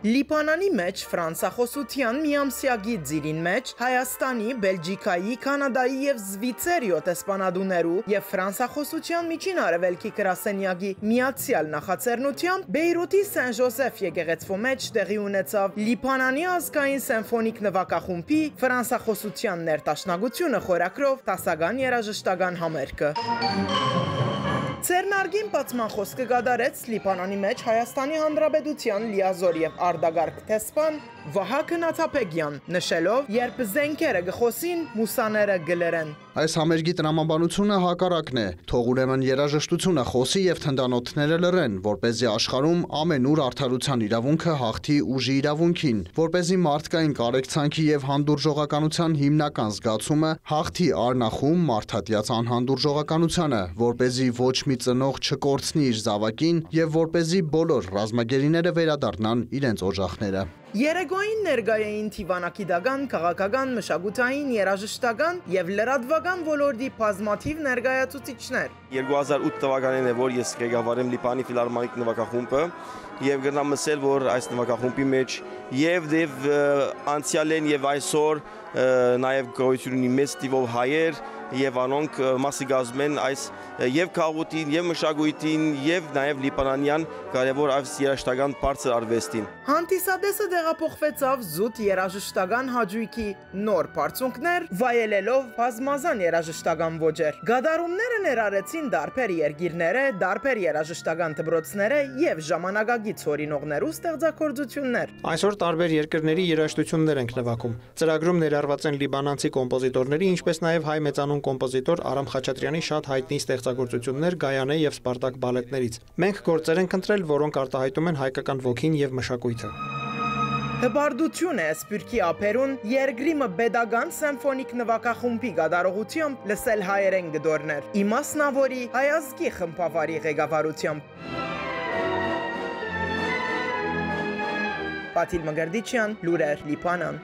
Լիբանանի մեջ ֆրանսախոսության միամսյակի ձիրին մեջ Հայաստանի, Բելգիկայի, Կանադայի և Զվիցերիո տեսփանադուներու և ֆրանսախոսության միջին արևելքի գրասենյակի միացյալ նախաձեռնությամբ Բեյրութի Սեն Ժոզեֆ եկեղեցու մեջ տեղի ունեցավ Լիբանանի ազգային սիմֆոնիկ նվագախումբի ֆրանսախոսության ներդաշնակությունը խորագրով դասական երաժշտական համերգը։ Ցերնարգին բացման խոսքը կատարեց Լիբանանի մեջ Հայաստանի Հանրապետության լիազոր և արտագաղթ տեսփան Վահագն Նաթափեգյան, նշելով, երբ զենքերը գխոսին, մուսաները գլերեն։ Այս համերգի տրամաբանությունը հակառակն է, թող ուրեմն երաժշտությունը խոսի և թնդանոթները լռեն, որպեսզի աշխարհում ամենուր արդարության իրավունքը հաղթի ուժի իրավունքին, որպեսզի մարդկային կարեկցանքի և հանդուրժողականության հիմնական զգացումը հաղթի առնախում մարդատյաց անհանդուրժողականությանը, որպեսզի ոչ մի ծնող չկորցնի իր զավակին և որպեսզի բոլոր ռազմագերիները վերադառնան իրենց օջախները։ Երեգոյին ներկայ էին թիվանակիտական, քաղաքական, մշակութային, երաժշտական և լրատվական ոլորտի բազմաթիվ ներկայացուցիչներ։ 2008 թվականին է, որ ես ղեկավարեմ Լիբանի ֆիլհարմոնիկ նվագախումբը և գնամ ասել, որ այս նվագախումբի մեջ և անցյալ են և այսօր նաև գոյություն ունի մեծ թիվով հայեր և անոնք մասի կազմում են այս և քաղաքին, և մշակույթին, և նաև լիբանանյան կարևոր այս երաժշտական բարձր արվեստին։ Հանդիսատեսը տեղափոխվեցավ զուտ երաժշտական հաճույքի նոր բարձունքներ, վայելելով բազմազան երաժշտական ոճեր։ Գադարումները ներառեցին տարբեր երկիրները, տարբեր երաժշտական դպրոցները և ժամանակակից օրինողներու ստեղծագործություններ։ Այսօր տարբեր երկրների երաժշտություններ ենք նվագում։ Ծրագրում ներառված են լիբանանցի կոմպոզիտորների, ինչպես նաև հայ մեծանուն կոմպոզիտոր Արամ Խաչատրյանի շատ հայտնի ստեղծագործություններ Գայանե և Սպարտակ բալետներից։ Մենք գործեր ենք ընտրել, որոնք արտահայտում են հայկական ոգին և մշակույթը։ Հպարտություն է Սփյուռքի ափերուն երկրի պետական սիմֆոնիկ նվագախումբի կատարողությամբ լսել հայերեն գդորներ, իմասնավորի հայազգի խմբավարի ղեկավարությամբ։ Պատիլ Մգրդիչյան, լուրեր, Լիբանան։